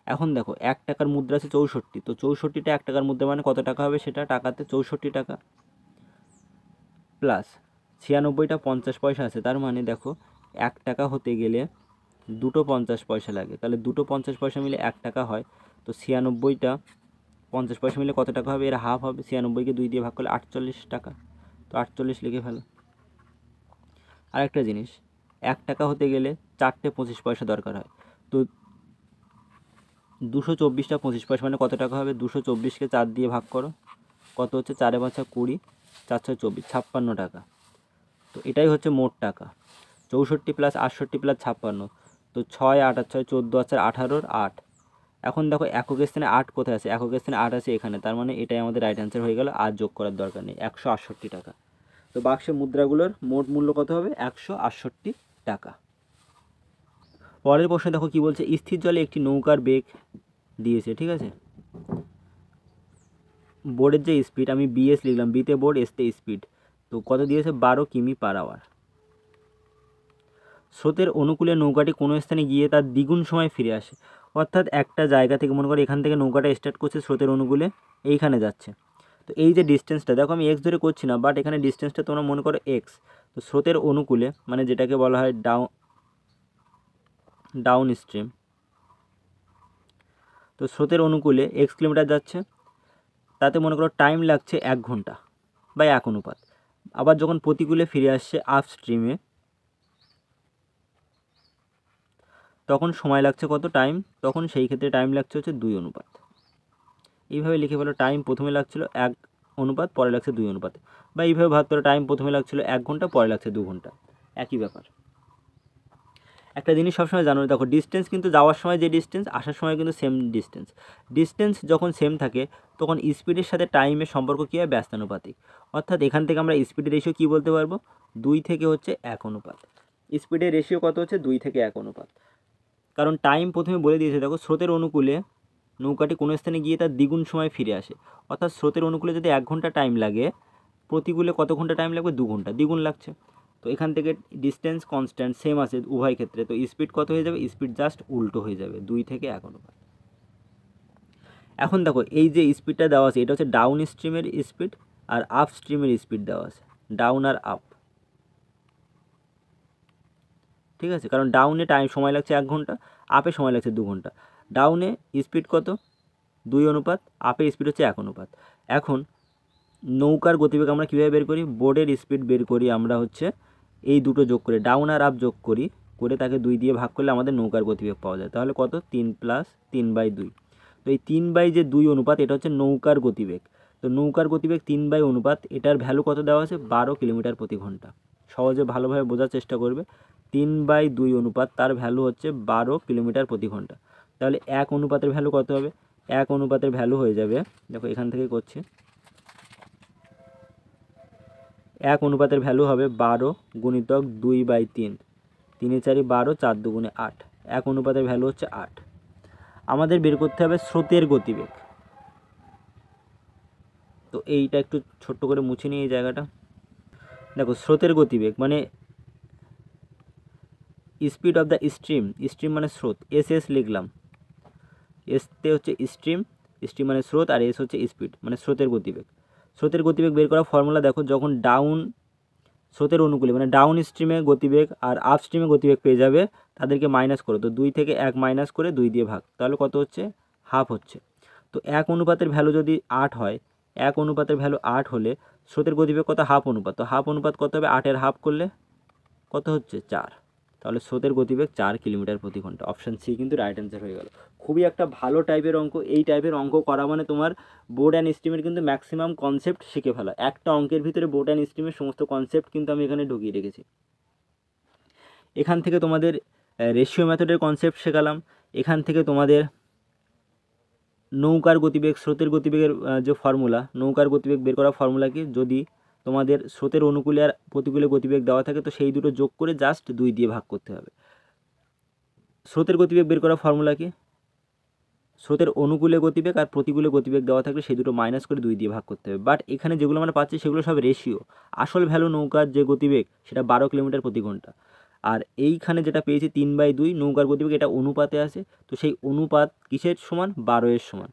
এখন দেখো 1 টাকার মুদ্রা আছে 64, তো 64টা 1 টাকার মুদ্রা মানে কত টাকা হবে, সেটা টাকাতে 64 টাকা, প্লাস 96টা 50 পয়সা আছে, তার মানে দেখো 1 টাকা হতে গেলে দুটো 50 পয়সা লাগে, তাহলে দুটো 50 পয়সা মিলে 1 টাকা হয়। তো 96টা 50 পয়সা মিলে কত টাকা হবে, এর হাফ হবে, 96কে 2 দিয়ে ভাগ করলে 48 টাকা, তো 48 লিখে ফেলো। আরেকটা জিনিস, 1 টাকা হতে গেলে 4টে 25 পয়সা দরকার হয়, তো 224টা 25 পয়সা মানে কত টাকা হবে, 224কে 4 দিয়ে ভাগ করো, কত হচ্ছে 4 এ 5 20, 4 6 24, 56 টাকা। তো এটাই হচ্ছে মোট টাকা, 64 প্লাস 68 প্লাস 56, তো 6 8 আর 6 14 আর 18 8। এখন দেখো এককের স্থানে 8 কোথায় আছে, এককের স্থানে 8 আছে এখানে, তার মানে এটাই আমাদের রাইট অ্যান্সার হয়ে গেল, আর যোগ করার দরকার নেই, 168 টাকা। তো বাক্সের মুদ্রাগুলোর মোট মূল্য কত হবে 168 টাকা। পরের প্রশ্নে দেখো কি বলছে, স্থির জলে একটি নৌকার বেগ দিয়েছে, ঠিক আছে, বোর্ডের যে স্পিড আমি বিএস লিখলাম, বিতে বোর্ড এসতে স্পিড, তো কত দিয়েছে 12 কিমি/আওয়ার। স্রোতের অনুকূলে নৌকাটি কোনো স্থানে গিয়ে তার দ্বিগুণ সময় ফিরে আসে, অর্থাৎ একটা জায়গা থেকে মনে করো এখান থেকে নৌকাটা স্টার্ট করছে স্রোতের অনুকূলে, এইখানে যাচ্ছে, তো এই যে ডিস্টেন্সটা দেখো আমি এক্স ধরে করছি না, বাট এখানে ডিস্টেন্সটা তোমরা মনে করো এক্স। তো স্রোতের অনুকূলে মানে যেটাকে বলা হয় ডাউন স্ট্রিম, তো স্রোতের অনুকূলে x কিলোমিটার যাচ্ছে, তাতে মনে করো টাইম লাগছে 1 ঘন্টা বা 1 অনুপাত। আবার যখন প্রতিকূলে ফিরে আসছে আপ স্ট্রিমে, তখন সময় লাগছে কত টাইম, তখন সেই ক্ষেত্রে টাইম লাগছে হচ্ছে 2 অনুপাত। এইভাবে লিখে ফেলো, টাইম প্রথমে লাগছিল 1 অনুপাত, পরে লাগছে 2 অনুপাত, বা এইভাবে ভাবতে পারো টাইম প্রথমে লাগছিল 1 ঘন্টা, পরে লাগছে 2 ঘন্টা, একই ব্যাপার। একটা জিনিস সবসময় জানো, দেখো ডিস্টেন্স কিন্তু যাওয়ার সময় যে ডিস্টেন্স, আসার সময় কিন্তু সেম ডিস্টেন্স। ডিস্টেন্স যখন সেম থাকে তখন স্পিডের সাথে টাইমের সম্পর্ক কী হয়, ব্যস্তানুপাতিক। অর্থাৎ এখান থেকে আমরা স্পিডের রেশিও কী বলতে পারবো, 2 থেকে হচ্ছে 1 অনুপাত। স্পিডের রেশিও কত হচ্ছে 2 থেকে 1 অনুপাত, কারণ টাইম প্রথমে বলে দিয়েছে, দেখো স্রোতের অনুকূলে নৌকাটি কোনো স্থানে গিয়ে তার দ্বিগুণ সময় ফিরে আসে, অর্থাৎ স্রোতের অনুকূলে যদি 1 ঘন্টা টাইম লাগে, প্রতিকূলে কত ঘন্টা টাইম লাগবে 2 ঘন্টা, দ্বিগুণ লাগছে। তো এখান থেকে ডিস্টেন্স কনস্ট্যান্ট সেম আছে উভয় ক্ষেত্রে, তো স্পিড কত হয়ে যাবে, স্পিড জাস্ট উল্টো হয়ে যাবে, 2 থেকে 1 অনুপাত। এখন দেখো এই যে স্পিডটা দেওয়া আছে এটা হচ্ছে ডাউন স্ট্রিমের স্পিড, আর আপ স্ট্রিমের স্পিড দেওয়া আছে, ডাউন আর আপ। ঠিক আছে, কারণ ডাউনে সময় লাগছে 1 ঘন্টা, আপে সময় লাগছে 2 ঘন্টা। ডাউনে স্পিড কত 2 অনুপাত, আপে স্পিড হচ্ছে 1 অনুপাত। এখন নৌকার গতিবেগ আমরা কীভাবে বের করি, বোর্ডের স্পিড বের করি আমরা হচ্ছে এই দুটো যোগ করে, ডাউন আর আপ যোগ করি, করে তাকে 2 দিয়ে ভাগ করলে আমাদের নৌকার গতিবেগ পাওয়া যায়। তাহলে কত 3 + 3/2। তো এই 3/2 অনুপাত এটা হচ্ছে নৌকার গতিবেগ। তো নৌকার গতিবেগ 3 অনুপাত, এটার ভ্যালু কত দেওয়া আছে 12 কিলোমিটার প্রতি ঘন্টা। সহজে ভালোভাবে বোঝার চেষ্টা করবে। 3/2 অনুপাত তার ভ্যালু হচ্ছে 12 কিলোমিটার প্রতি ঘন্টা। তাহলে 1 অনুপাতের ভ্যালু কত হবে, 1 অনুপাতের ভ্যালু হয়ে যাবে, দেখো এখান থেকে করছি, 1 অনুপাতের ভ্যালু হবে 12 গুণিতক 2/3, 3 4 12, 4 2 8। 1 অনুপাতের ভ্যালু হচ্ছে 8। আমাদের বের করতে হবে স্রোতের গতিবেগ। তো এইটা একটু ছোট্ট করে মুছে নিই এই জায়গাটা। দেখো স্রোতের গতিবেগ মানে speed of the stream, stream মানে স্রোত, এস লিখলাম, এসতে হচ্ছে স্ট্রিম, স্ট্রিম মানে স্রোত, আর এস হচ্ছে স্পিড মানে স্রোতের গতিবেগ। স্রোতের গতিবেগ বের করার ফর্মুলা দেখো, যখন ডাউন স্রোতের অনুকূলে মানে ডাউন স্ট্রিমে গতিবেগ আর আপ স্ট্রিমে গতিবেগ পেয়ে যাবে, তাদেরকে মাইনাস করো। তো 2 থেকে 1 মাইনাস করে 2 দিয়ে ভাগ, তাহলে কত হচ্ছে হাফ হচ্ছে। তো 1 অনুপাতের ভ্যালু যদি 8 হয়, 1 অনুপাতের ভ্যালু 8 হলে স্রোতের গতিবেগ কত হাফ অনুপাত, তো হাফ অনুপাত কত হবে, 8-এর হাফ করলে কত হচ্ছে 4। তাহলে স্রোতের গতিবেগ 4 কিলোমিটার প্রতি ঘন্টা। অপশান সি কিন্তু রাইট অ্যান্সার হয়ে গেল। খুবই একটা ভালো টাইপের অঙ্ক। এই টাইপের অঙ্ক করা মানে তোমার বোর্ড অ্যান্ড স্ট্রিমের কিন্তু ম্যাক্সিমাম কনসেপ্ট শিখে ফেলা। একটা অঙ্কের ভিতরে বোর্ড অ্যান্ড স্ট্রিমের সমস্ত কনসেপ্ট কিন্তু আমি এখানে ঢুকিয়ে রেখেছি। এখান থেকে তোমাদের রেশিও মেথডের কনসেপ্ট শেখালাম। এখান থেকে তোমাদের নৌকার গতিবেগ, স্রোতের গতিবেগের যে ফর্মুলা, নৌকার গতিবেগ বের করার ফর্মুলা কি, যদি তোমাদের স্রোতের অনুকূলে আর প্রতিকূলে গতিবেগ দেওয়া থাকে তো সেই দুটো যোগ করে জাস্ট 2 দিয়ে ভাগ করতে হবে। স্রোতের গতিবেগ বের করার ফর্মুলা কি, স্রোতের অনুকূলে গতিবেগ আর প্রতিকূলে গতিবেগ দেওয়া থাকলে সেই দুটো মাইনাস করে 2 দিয়ে ভাগ করতে হবে। বাট এখানে যেগুলো আমরা পাচ্ছি সেগুলো সব রেশিও। আসল ভ্যালু নৌকার যে গতিবেগ সেটা 12 কিলোমিটার প্রতি ঘন্টা। আর এইখানে যেটা পেয়েছি 3/2 নৌকার গতিবেগ, এটা অনুপাতে আছে। তো সেই অনুপাত কিসের সমান, 12-এর সমান।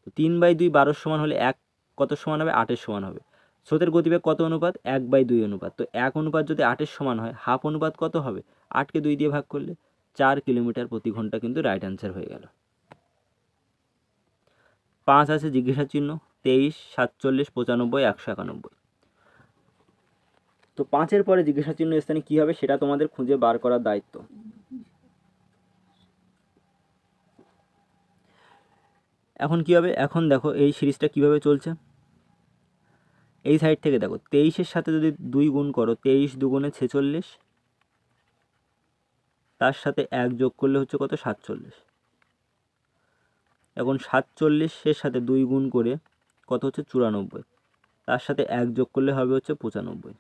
তো 3/2 12-এর সমান হলে 1 কত সমান হবে, 8-এর সমান হবে। স্রোতের গতিবেগ কত অনুপাত, 1/2 অনুপাত। তো 1 অনুপাত যদি 8-এর সমান হয়, হাফ অনুপাত কত হবে, 8কে 2 দিয়ে ভাগ করলে 4 কিলোমিটার প্রতি ঘন্টা কিন্তু রাইট অ্যান্সার হয়ে গেল। 5 আছে জিজ্ঞাসা চিহ্ন, 23, 47, 95, 191। তো 5-এর পরে জিজ্ঞাসা চিহ্ন স্থানে কী হবে সেটা তোমাদের খুঁজে বার করার দায়িত্ব। এখন কী হবে, এখন দেখো এই সিরিজটা কীভাবে চলছে। এই সাইড থেকে দেখো 23-এর সাথে যদি 2 গুণ করো, 23 2 46, তার সাথে 1 যোগ করলে হচ্ছে কত 47। এখন 47-এর সাথে 2 গুণ করে কত হচ্ছে 94, তার সাথে 1 যোগ করলে হবে হচ্ছে 95।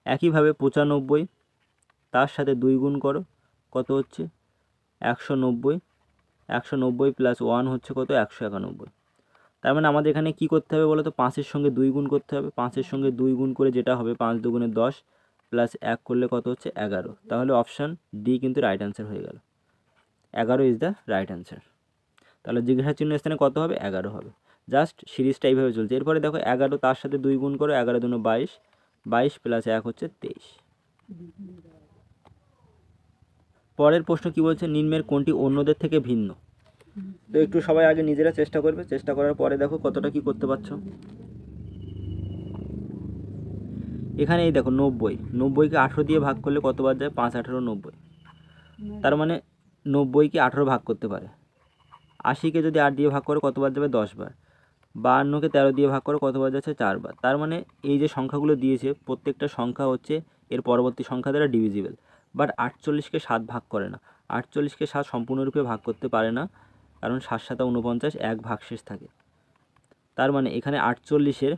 একইভাবে 95 তার সাথে 2 গুণ করো, কত হচ্ছে 190, 190 প্লাস 1 হচ্ছে কত 191। তার মানে আমাদের এখানে কি করতে হবে বলো তো, 5-এর সঙ্গে 2 গুণ করতে হবে। 5-এর সঙ্গে 2 গুণ করে যেটা হবে 5 2 10 প্লাস 1 করলে কত হচ্ছে 11। তাহলে অপশান ডি কিন্তু রাইট অ্যান্সার হয়ে গেল। 11 ইজ দ্য রাইট অ্যান্সার। তাহলে জিজ্ঞাসা চিহ্ন স্থানে কত হবে, 11 হবে। জাস্ট সিরিজটা এইভাবে চলছে। এরপরে দেখো 11 তার সাথে 2 গুণ করো, 11 2 22, 22 প্লাস 1 হচ্ছে 23। পরের প্রশ্ন কি বলছে, নিম্নের কোনটি অন্যদের থেকে ভিন্ন। তো একটু সবাই আগে নিজেরা চেষ্টা করবে, চেষ্টা করার পরে দেখো কতটা কি করতে পারছো। এখানে এই দেখো 90কে 18 দিয়ে ভাগ করলে কতবার যায়, 5 18 90। তার মানে 90কে 18 ভাগ করতে পারে। 80কে যদি 8 দিয়ে ভাগ করো কতবার যাবে, 10 বার। 52কে 13 দিয়ে ভাগ করো কতবার যাচ্ছে, 4 বার। তার মানে এই যে সংখ্যাগুলো দিয়েছে প্রত্যেকটা সংখ্যা হচ্ছে এর পরবর্তী সংখ্যা দ্বারা ডিভিজিবল। বাট 48কে 7 ভাগ করে না, 48কে 7 সম্পূর্ণরূপে ভাগ করতে পারে না, কারণ 7 7 49, 1 ভাগশেষ থাকে। তার মানে এখানে 48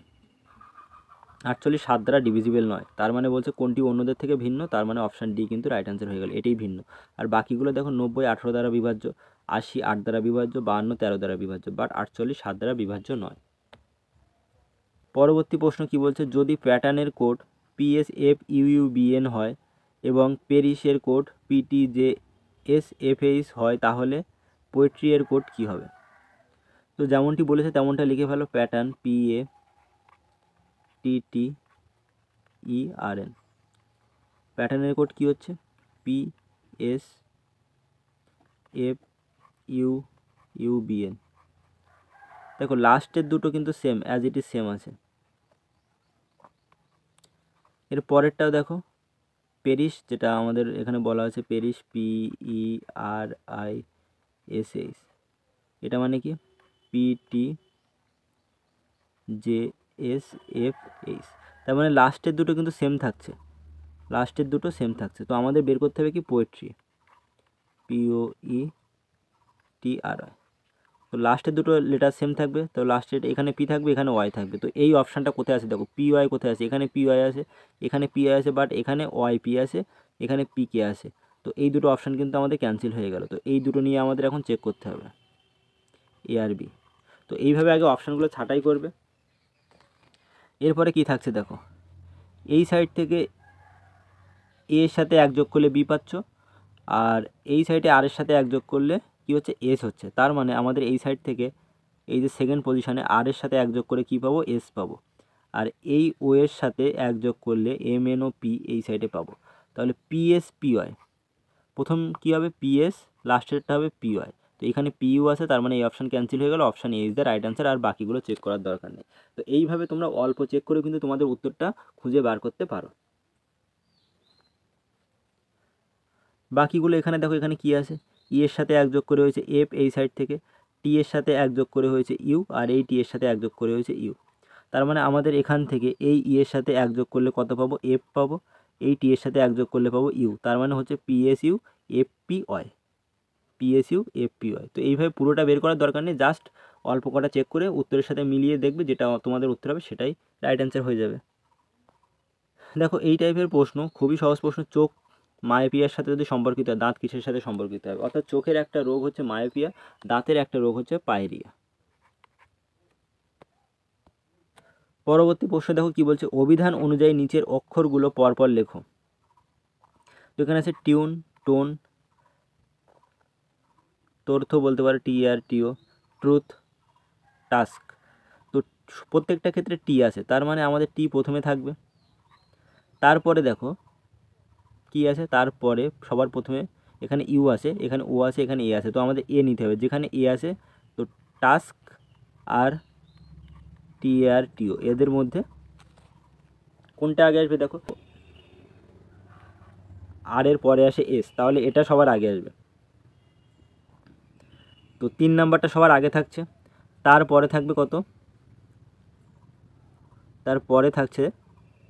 7 দ্বারা ডিভিজিবল নয়। তার মানে বলছে কোনটি অন্যদের থেকে ভিন্ন, তার মানে অপশান ডি কিন্তু রাইট অ্যান্সার হয়ে গেল, এটাই ভিন্ন। আর বাকিগুলো দেখো 90 18 দ্বারা বিভাজ্য, 80 8 দ্বারা বিভাজ্য, 52 13 দ্বারা বিভাজ্য, বাট 48 7 দ্বারা বিভাজ্য নয়। পরবর্তী প্রশ্ন কি বলছে, যদি প্যাটার্নের কোড PSFUUBN হয় এবং পেরিসের কোড PTJSFH হয় তাহলে পোয়েট্রি এর কোড কী হবে। তো যেমনটি বলেছে তেমনটা লিখে ফেলো, প্যাটার্ন PA PTTERN। প্যাটার্নের কোড কী হচ্ছে PSFUUBN। দেখো লাস্টের দুটো কিন্তু same, as it is same আছে। এর পরেরটাও দেখো পেরিস, যেটা আমাদের এখানে বলা আছে পেরিস, PERISH। এটা মানে কি PTJSFH। তার মানে লাস্টের দুটো কিন্তু সেম থাকছে, লাস্টের দুটো সেম থাকছে। তো আমাদের বের করতে হবে কি পোয়েট্রি, POETRY। তো লাস্টের দুটো লেটার সেম থাকবে, তো লাস্টের এখানে পি থাকবে, এখানে ওয়াই থাকবে। তো এই অপশানটা কোথায় আছে দেখো, PY কোথায় আছে, এখানে PY আছে, এখানে PI আছে, বাট এখানে OYP আছে, এখানে PK আছে। তো এই দুটো অপশান কিন্তু আমাদের ক্যান্সেল হয়ে গেল। তো এই দুটো নিয়ে আমাদের এখন চেক করতে হবে ARB। তো এইভাবে আগে অপশানগুলো ছাঁটাই করবে। এরপরে কি থাকছে দেখো, এই সাইড থেকে এ এর সাথে এক যোগ করলে বি পাচ্ছ, আর এই সাইডে আর এর সাথে এক যোগ করলে কি হচ্ছে এস হচ্ছে। তার মানে আমাদের এই সাইড থেকে এই যে সেকেন্ড পজিশনে আর এর সাথে এক যোগ করে কি পাবো, এস পাবো। আর এই ও এর সাথে এক যোগ করলে MNOP এই সাইডে পাবো। তাহলে PSPY প্রথম কি হবে, PS, লাস্টেরটা হবে PY। তো এখানে PU আছে, তার মানে এই অপশান ক্যান্সেল হয়ে গেল, option A is the right answer. আর বাকিগুলো চেক করার দরকার নেই। তো এইভাবে তোমরা অল্প চেক করে কিন্তু তোমাদের উত্তরটা খুঁজে বার করতে পারো। বাকিগুলো এখানে দেখো, এখানে কি আছে, ই এর সাথে এক যোগ করে হয়েছে এফ এই সাইড থেকে, টি এর সাথে এক যোগ করে হয়েছে ইউ, আর এই টি এর সাথে এক যোগ করে হয়েছে ইউ। তার মানে আমাদের এখান থেকে এই ই এর সাথে এক যোগ করলে কত পাবো, এফ পাবো। এই টি এর সাথে এক যোগ করলে পাবো ইউ। তার মানে হচ্ছে PSU FPY, PSU FPY। তো এইভাবে পুরোটা বের করার দরকার নেই, জাস্ট অল্প কটা চেক করে উত্তরের সাথে মিলিয়ে দেখবে, যেটা তোমাদের উত্তর হবে সেটাই রাইট অ্যান্সার হয়ে যাবে। দেখো এই টাইপের প্রশ্ন খুবই সহজ প্রশ্ন। চোখ মায়োপিয়ার সাথে যদি সম্পর্কিত হয়, দাঁত কিসের সাথে সম্পর্কিত হবে? অর্থাৎ চোখের একটা রোগ হচ্ছে মায়োপিয়া, দাঁতের একটা রোগ হচ্ছে পাইরিয়া। পরবর্তী প্রশ্ন দেখো কি বলছে, অভিধান অনুযায়ী নিচের অক্ষরগুলো পরপর লেখো। তো এখানে আছে টিউন, টোন, তর্থ বলতে পারো TRTO, ট্রুথ, টাস্ক। তো প্রত্যেকটা ক্ষেত্রে টি আছে, তার মানে আমাদের টি প্রথমে থাকবে। তারপরে দেখো কি আছে, তারপরে সবার প্রথমে এখানে ইউ আছে, এখানে ও আছে, এখানে এ আছে। তো আমাদের এ নিতে হবে, যেখানে এ আছে। তো টাস্ক আর TRTO এদের মধ্যে কোনটা আগে আসবে দেখো, আর এর পরে আসে এস, তাহলে এটা সবার আগে আসবে। তো 3 নাম্বারটা সবার আগে থাকছে। তারপরে থাকবে কত, তারপরে থাকছে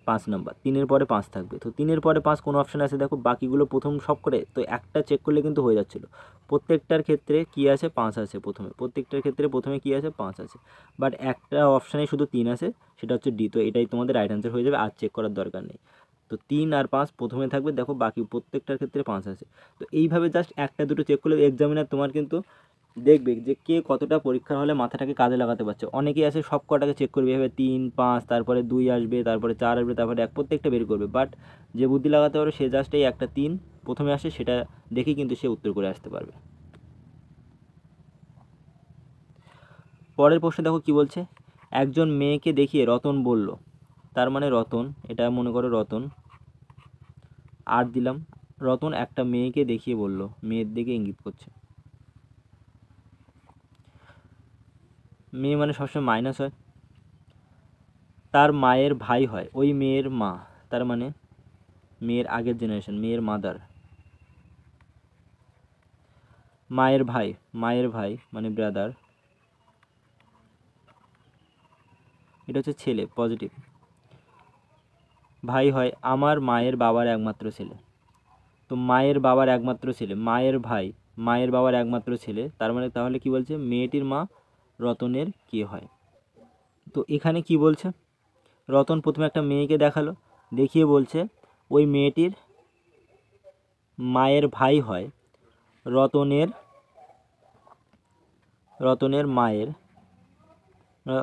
5 নাম্বার, 3-এর পরে 5 থাকবে। তো 3-এর পরে 5 কোন অপশান আছে দেখো, বাকিগুলো প্রথম সব করে তো একটা চেক করলে কিন্তু হয়ে যাচ্ছিলো। প্রত্যেকটার ক্ষেত্রে কি আছে, 5 আছে প্রথমে, প্রত্যেকটার ক্ষেত্রে প্রথমে কি আছে, 5 আছে। বাট একটা অপশানে শুধু 3 আছে, সেটা হচ্ছে ডি। তো এটাই তোমাদের রাইট অ্যান্সার হয়ে যাবে, আর চেক করার দরকার নেই। তো 3 আর 5 প্রথমে থাকবে, দেখো বাকি প্রত্যেকটার ক্ষেত্রে 5 আছে। তো এইভাবে জাস্ট একটা দুটো চেক করলে এক্সামিনার তোমার কিন্তু দেখবে যে কে কতটা পরীক্ষার হলে মাথাটাকে কাজে লাগাতে পারছে। অনেকেই আছে সব কটাকে চেক করবে, এভাবে 3, 5, তারপরে 2 আসবে, তারপরে 4 আসবে, তারপরে 1, প্রত্যেকটা বের করবে। বাট যে বুদ্ধি লাগাতে পারবে সে জাস্ট এই একটা 3 প্রথমে আসে, সেটা দেখেই কিন্তু সে উত্তর করে আসতে পারবে। পরের প্রশ্ন দেখো কি বলছে, একজন মেয়েকে দেখিয়ে রতন বলল। তার মানে রতন, এটা মনে করো রতন, আর দিলাম রতন একটা মেয়েকে দেখিয়ে বলল, মেয়ের দিকে ইঙ্গিত করছে। মেয়ে মানে সবসময় মাইনাস হয়। তার মায়ের ভাই হয় ওই মেয়ের মা, তার মানে মেয়ের আগের জেনারেশন, মেয়ের মাদার। মায়ের ভাই, মায়ের ভাই মানে ব্রাদার, এটা হচ্ছে ছেলে, পজিটিভ। ভাই হয় আমার মায়ের বাবার একমাত্র ছেলে। তো মায়ের বাবার একমাত্র ছেলে, মায়ের ভাই মায়ের বাবার একমাত্র ছেলে, তার মানে তাহলে কি বলছে, মেয়েটির মা রতনের কে হয়। তো এখানে কি বলছে, রতন প্রথমে একটা মেয়েকে দেখালো, দেখিয়ে বলছে ওই মেয়েটির মায়ের ভাই হয় রতনের, রতনের মায়ের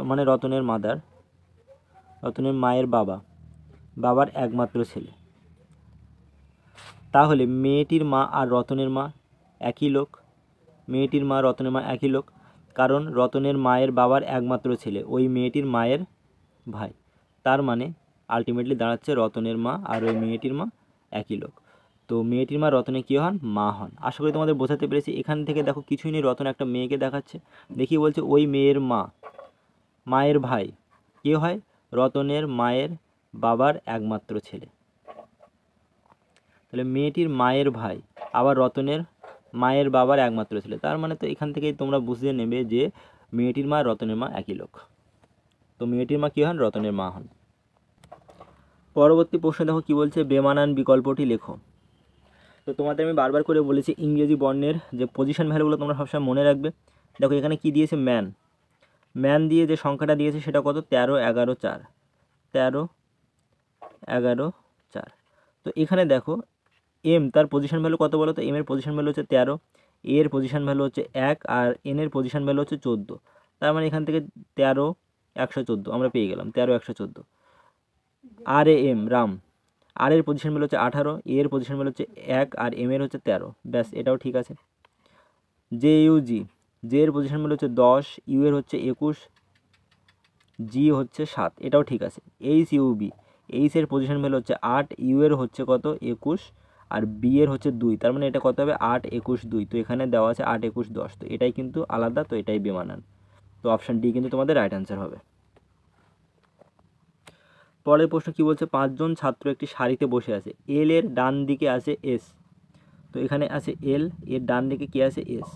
মানে রতনের মাদার, রতনের মায়ের বাবা, বাবার একমাত্র ছেলে। তাহলে মেয়েটির মা আর রতনের মা একই লোক, মেয়েটির মা রতনের মা একই লোক, কারণ রতনের মায়ের বাবার একমাত্র ছেলে ওই মেয়েটির মায়ের ভাই। তার মানে আলটিমেটলি দাঁড়াচ্ছে রতনের মা আর ওই মেয়েটির মা একই লোক। তো মেয়েটির মা রতনে কী হন? মা হন। আশা করি তোমাদের বোঝাতে পেরেছি। এখান থেকে দেখো কিছুই নেই, রতন একটা মেয়েকে দেখাচ্ছে, দেখিয়ে বলছে ওই মেয়ের মা, মায়ের ভাই কে হয়? রতনের মায়ের বাবার একমাত্র ছেলে। তাহলে মেয়েটির মায়ের ভাই আবার রতনের মায়ের বাবার একমাত্র ছেলে, তার মানে তো এখান থেকেই তোমরা বুঝে নেবে যে মেয়েটির মা রতনের মা একই লোক। তো মেয়েটির মা কী হন? রতনের মা হন। পরবর্তী প্রশ্ন দেখো কি বলছে, বেমানান বিকল্পটি লেখো। তো তোমাদের আমি বারবার করে বলেছি ইংরেজি বর্ণের যে পজিশন ভ্যালুগুলো তোমরা সবসময় মনে রাখবে। দেখো এখানে কি দিয়েছে? ম্যান। ম্যান দিয়ে যে সংখ্যাটা দিয়েছে সেটা কত? 13, 11, 4। 13, 11, 4। তো এখানে দেখো এম তার পজিশন ভ্যালু কত বলো তো? এম এর পজিশন ভ্যালু হচ্ছে 13, এ এর পজিশন ভ্যালু হচ্ছে 1 আর এন এর পজিশন ভ্যালু হচ্ছে 14। তার মানে এখান থেকে 13, 114 আমরা পেয়ে গেলাম, 13, 114। আর এ এম রাম, আর এর পজিশন ভ্যালু হচ্ছে 18, এ এর পজিশন ভ্যালু হচ্ছে 1 আর এম এর হচ্ছে 13। ব্যাস, এটাও ঠিক আছে। জে ইউ জি, জে এর পজিশন ভ্যালু হচ্ছে 10, ইউ এর হচ্ছে 21, জি হচ্ছে 7, এটাও ঠিক আছে। এইচ ইউ বি, এইচ এর পজিশন ভ্যালু হচ্ছে 8, ইউ এর হচ্ছে কত? 21 আর বি এর হচ্ছে 2, তার মানে এটা কত হবে? 8, 21, 2। তো এখানে দেওয়া আছে 8, 21, 10, তো এটাই কিন্তু আলাদা, তো এটাই বেমানান। তো অপশান ডি কিন্তু তোমাদের রাইট অ্যান্সার হবে। পরের প্রশ্ন কি বলছে, 5 জন ছাত্র একটি সারিতে বসে আছে, এল এর ডান দিকে আছে এস। তো এখানে আছে এল, এর ডান দিকে কি আছে? এস।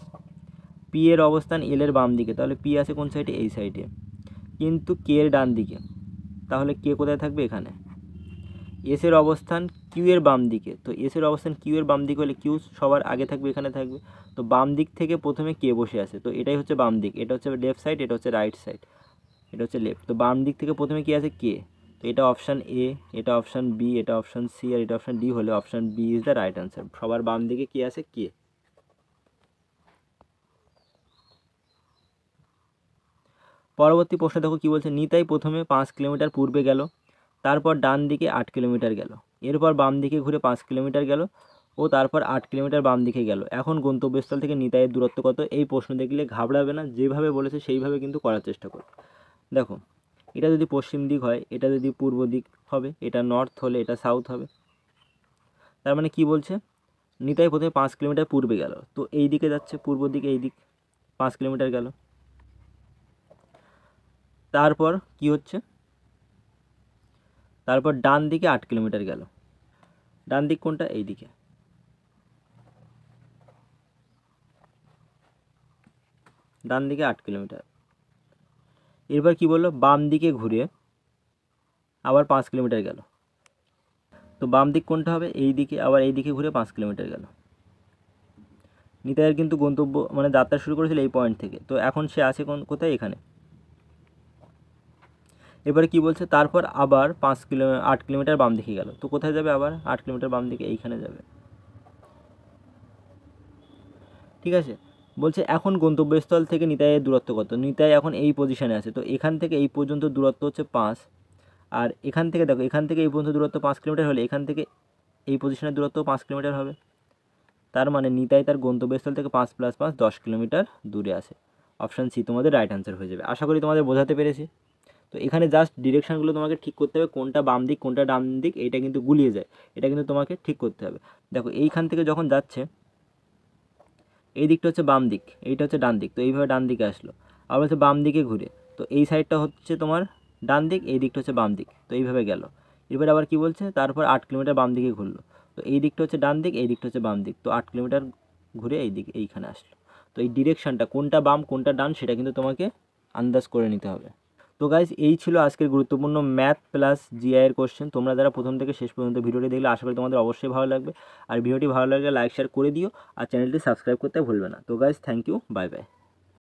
পি এর অবস্থান এল এর বাম দিকে, তাহলে পি আছে কোন সাইডে? এই সাইডে। কিন্তু কে এর ডান দিকে, তাহলে কে কোথায় থাকবে? এখানে। এস এর অবস্থান কিউ এর বাম দিকে, তো এস এর অবস্থান কিউ এর বাম দিকে হলে কিউ সবার আগে থাকবে, এখানে থাকবে। তো বাম দিক থেকে প্রথমে কে বসে আছে, তো এটাই হচ্ছে বাম দিক, এটা হচ্ছে লেফট সাইড, এটা হচ্ছে রাইট সাইড, এটা হচ্ছে লেফট। তো বাম দিক থেকে প্রথমে কি আছে? কে। তো এটা অপশান এ, এটা অপশান বি, এটা অপশান সি আর এটা অপশান ডি হলে option B is the right answer. সবার বাম দিকে কি আছে? কে। পরবর্তী প্রশ্ন দেখো কি বলছে, নিতাই প্রথমে 5 কিলোমিটার পূর্বে গেল, তারপর ডান দিকে 8 কিলোমিটার গেল, এরপর বাম দিকে ঘুরে 5 কিলোমিটার গেল ও তারপর 8 কিলোমিটার বাম দিকে গেল। এখন গন্তব্যস্থল থেকে নিতাইয়ের দূরত্ব কত? এই প্রশ্ন দেখলে ঘাবড়াবে না, যেভাবে বলেছে সেইভাবে কিন্তু করার চেষ্টা করো। দেখো এটা যদি পশ্চিম দিক হয়, এটা যদি পূর্ব দিক হবে, এটা নর্থ হলে এটা সাউথ হবে। তার মানে কি বলছে? নিতাই প্রথমে 5 কিলোমিটার পূর্বে গেল, তো এই দিকে যাচ্ছে, পূর্ব দিকে, এই দিক 5 কিলোমিটার গেল। তারপর কি হচ্ছে? তারপর ডান দিকে 8 কিলোমিটার গেল। ডান দিক কোনটা? এই দিকে। ডান দিকে 8 কিলোমিটার। এরপর কি বললো? বাম দিকে ঘুরে আবার 5 কিলোমিটার গেল। তো বাম দিক কোনটা হবে? এই দিকে, আবার এই দিকে ঘুরে 5 কিলোমিটার গেল। নিতাইয়ের কিন্তু গন্তব্য মানে যাত্রা শুরু করেছিল এই পয়েন্ট থেকে, তো এখন সে আছে কোথায়? এখানে। এবারে কি বলছে? তারপর আবার 8 কিলোমিটার বাম দিকে গেল, তো কোথায় যাবে? আবার 8 কিলোমিটার বাম দিকে, এইখানে যাবে। ঠিক আছে। বলছে এখন গন্তব্যস্থল থেকে নিতাইয়ের দূরত্ব কত? নিতাই এখন এই পজিশানে আছে, তো এখান থেকে এই পর্যন্ত দূরত্ব হচ্ছে 5, আর এখান থেকে দেখো, এখান থেকে এই পর্যন্ত দূরত্ব 5 কিলোমিটার হলে এখান থেকে এই পজিশনের দূরত্ব 5 কিলোমিটার হবে। তার মানে নিতাই তার গন্তব্যস্থল থেকে 5 + 5 10 কিলোমিটার দূরে আছে। অপশান সি তোমাদের রাইট অ্যান্সার হয়ে যাবে। আশা করি তোমাদের বোঝাতে পেরেছি। তো এখানে জাস্ট ডিরেকশানগুলো তোমাকে ঠিক করতে হবে, কোনটা বাম দিক কোনটা ডান দিক, এইটা কিন্তু গুলিয়ে যায়, এটা কিন্তু তোমাকে ঠিক করতে হবে। দেখো এইখান থেকে যখন যাচ্ছে, এই দিকটা হচ্ছে বাম দিক, এইটা হচ্ছে ডান দিক, তো এইভাবে ডান দিকে আসলো। আবার হচ্ছে বাম দিকে ঘুরে, তো এই সাইডটা হচ্ছে তোমার ডান দিক, এই দিকটা হচ্ছে বাম দিক, তো এইভাবে গেল। এবার আবার কি বলছে? তারপর 8 কিলোমিটার বাম দিকে ঘুরলো, তো এই দিকটা হচ্ছে ডান দিক, এই দিকটা হচ্ছে বাম দিক, তো 8 কিলোমিটার ঘুরে এই দিক এইখানে আসলো। তো এই ডিরেকশানটা কোনটা বাম কোনটা ডান সেটা কিন্তু তোমাকে আন্দাজ করে নিতে হবে। তো গাইজ এই ছিল আজকের গুরুত্বপূর্ণ ম্যাথ প্লাস জিআইয়ের কোশ্চেন। তোমরা যারা প্রথম থেকে শেষ পর্যন্ত ভিডিওটি দেখলে আশা করি তোমাদের অবশ্যই ভালো লাগবে। আর ভিডিওটি ভালো লাগলে লাইক শেয়ার করে দিও, আর চ্যানেলটি সাবস্ক্রাইব করতে ভুলবে না। তো guys thank you, bye by.